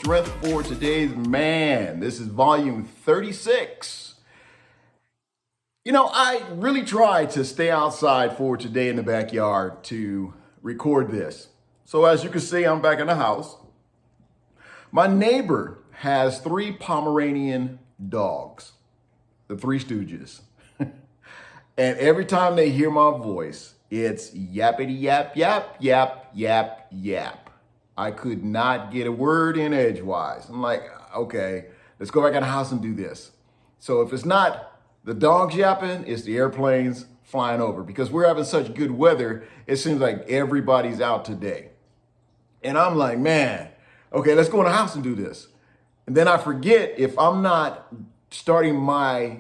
strength for today's man. This is volume 36. You know, I really tried to stay outside for today in the backyard to record this. So as you can see, I'm back in the house. My neighbor has 3 Pomeranian dogs, the Three Stooges. And every time they hear my voice, it's yappity yap, yap, yap, yap, yap. I could not get a word in edgewise. I'm like, okay, let's go back in the house and do this. So if it's not the dogs yapping, it's the airplanes flying over. Because we're having such good weather, it seems like everybody's out today. And I'm like, man, okay, let's go in the house and do this. And then I forget, if I'm not starting my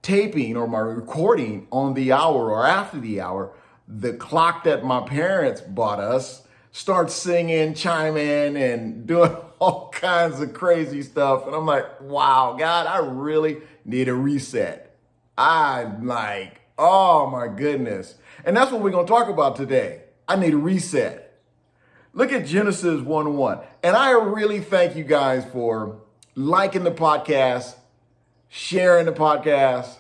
taping or my recording on the hour or after the hour, the clock that my parents bought us starts singing, chiming, and doing all kinds of crazy stuff. And I'm like, wow, God, I really need a reset. I'm like, oh my goodness. And that's what we're going to talk about today. I need a reset. Look at Genesis 1:1. And I really thank you guys for liking the podcast, sharing the podcast,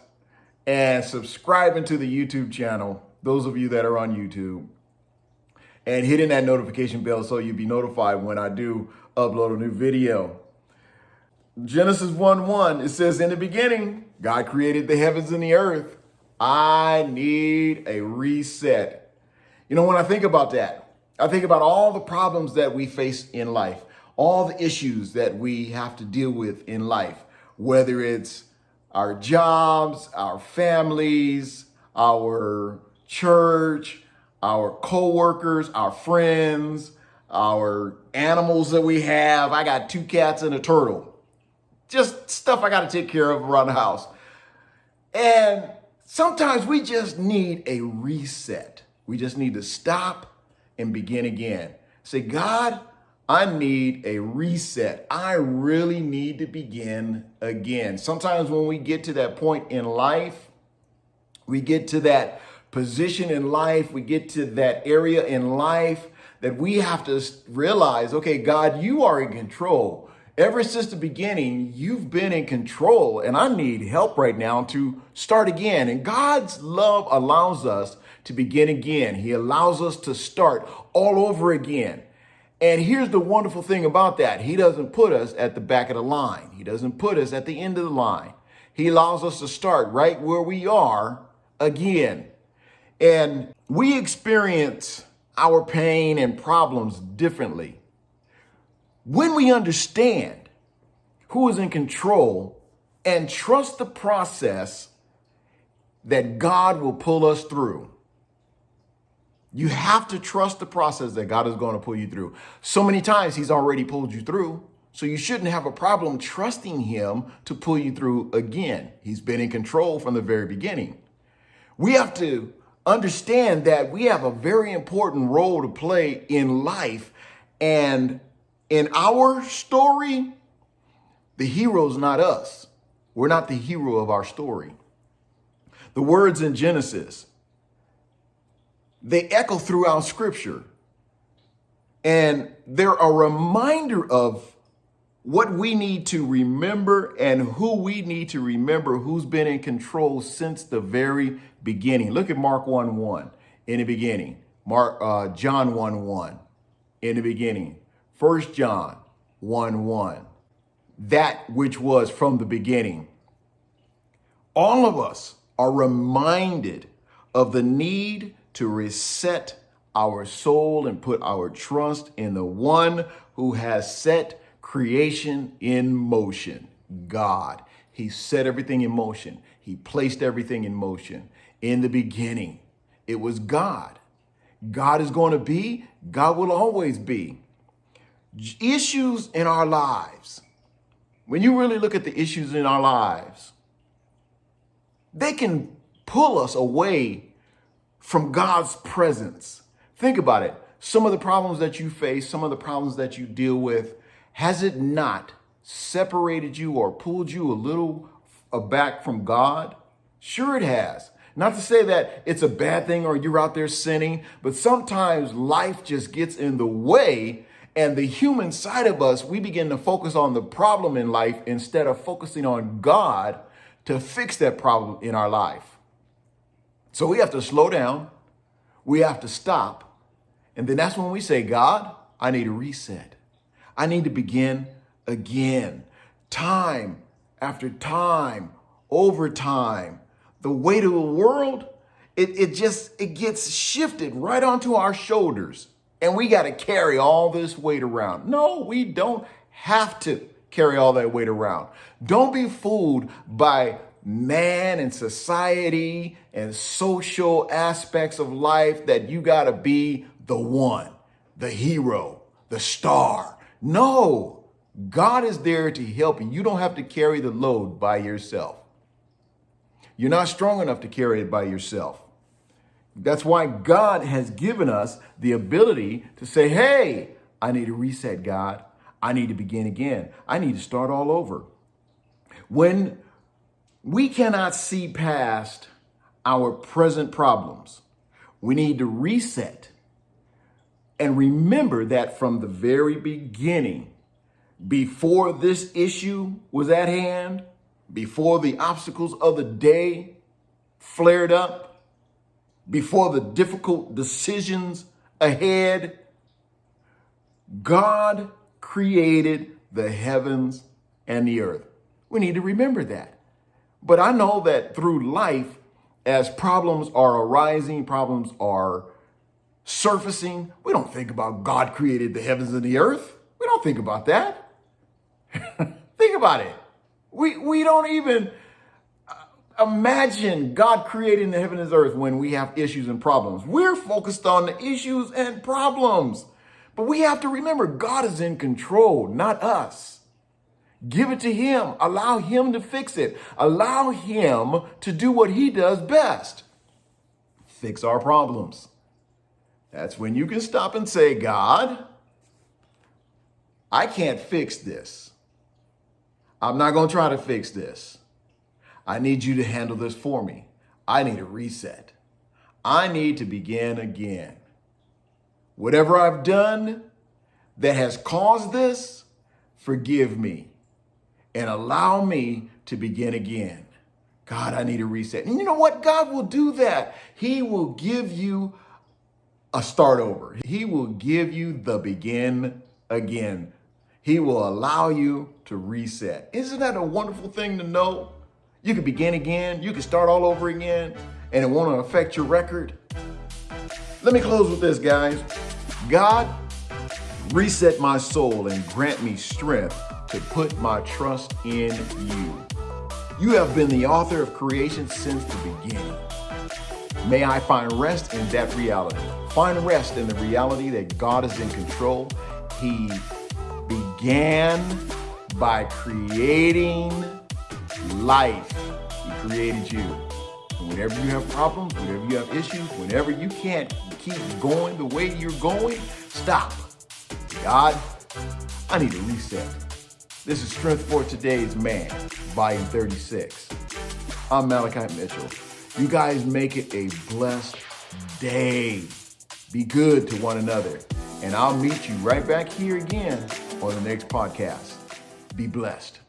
and subscribing to the YouTube channel. Those of you that are on YouTube. And hitting that notification bell so you'll be notified when I do upload a new video. Genesis 1:1, it says, in the beginning, God created the heavens and the earth. I need a reset. You know, when I think about that, I think about all the problems that we face in life, all the issues that we have to deal with in life, whether it's our jobs, our families, our church, our co-workers, our friends, our animals that we have. I got 2 cats and a turtle. Just stuff I got to take care of around the house. And sometimes we just need a reset. We just need to stop and begin again. Say, God, I need a reset. I really need to begin again. Sometimes when we get to that point in life, we get to that position in life, we get to that area in life that we have to realize, okay, God, you are in control. Ever since the beginning, you've been in control, and I need help right now to start again. And God's love allows us to begin again. He allows us to start all over again. And here's the wonderful thing about that. He doesn't put us at the back of the line. He doesn't put us at the end of the line. He allows us to start right where we are again. And we experience our pain and problems differently. When we understand who is in control and trust the process that God will pull us through, you have to trust the process that God is going to pull you through. So many times he's already pulled you through, so you shouldn't have a problem trusting him to pull you through again. He's been in control from the very beginning. We have to understand that we have a very important role to play in life. And in our story, the hero's not us. We're not the hero of our story. The words in Genesis, they echo throughout Scripture. And they're a reminder of what we need to remember and who we need to remember, who's been in control since the very beginning. Look at Mark 1:1, in the beginning. John 1:1, in the beginning. 1 John 1:1, that which was from the beginning. All of us are reminded of the need to reset our soul and put our trust in the one who has set creation in motion, God. He set everything in motion. He placed everything in motion. In the beginning, it was God. God is going to be, God will always be. Issues in our lives, when you really look at the issues in our lives, they can pull us away from God's presence. Think about it. Some of the problems that you face, some of the problems that you deal with, has it not separated you or pulled you a little back from God? Sure it has. Not to say that it's a bad thing or you're out there sinning, but sometimes life just gets in the way And the human side of us, we begin to focus on the problem in life instead of focusing on God to fix that problem in our life. So we have to slow down. We have to stop. And then that's when we say, God, I need a reset. I need to begin again. Time after time, over time. The weight of the world, it gets shifted right onto our shoulders. And we got to carry all this weight around. No, we don't have to carry all that weight around. Don't be fooled by man and society and social aspects of life that you got to be the one, the hero, the star. No, God is there to help you. You don't have to carry the load by yourself. You're not strong enough to carry it by yourself. That's why God has given us the ability to say, hey, I need to reset, God. I need to begin again. I need to start all over. When we cannot see past our present problems, we need to reset and remember that from the very beginning, before this issue was at hand, before the obstacles of the day flared up, before the difficult decisions ahead, God created the heavens and the earth. We need to remember that. But I know that through life, as problems are arising, problems are surfacing, we don't think about God created the heavens and the earth. We don't think about that. Think about it. We don't even imagine God creating the heaven and earth when we have issues and problems. We're focused on the issues and problems. But we have to remember God is in control, not us. Give it to him. Allow him to fix it. Allow him to do what he does best. Fix our problems. That's when you can stop and say, God, I can't fix this. I'm not going to try to fix this. I need you to handle this for me. I need a reset. I need to begin again. Whatever I've done that has caused this, forgive me and allow me to begin again. God, I need a reset. And you know what? God will do that. He will give you a start over. He will give you the begin again. He will allow you to reset. Isn't that a wonderful thing to know? You can begin again. You can start all over again, and it won't affect your record. Let me close with this, guys. God, reset my soul and grant me strength to put my trust in you. You have been the author of creation since the beginning. May I find rest in that reality. Find rest in the reality that God is in control. He began by creating life. He created you. And whenever you have problems, whenever you have issues, whenever you can't keep going the way you're going, stop. God, I need a reset. This is Strength for Today's Man, Volume 36. I'm Malachi Mitchell. You guys make it a blessed day. Be good to one another. And I'll meet you right back here again on the next podcast. Be blessed.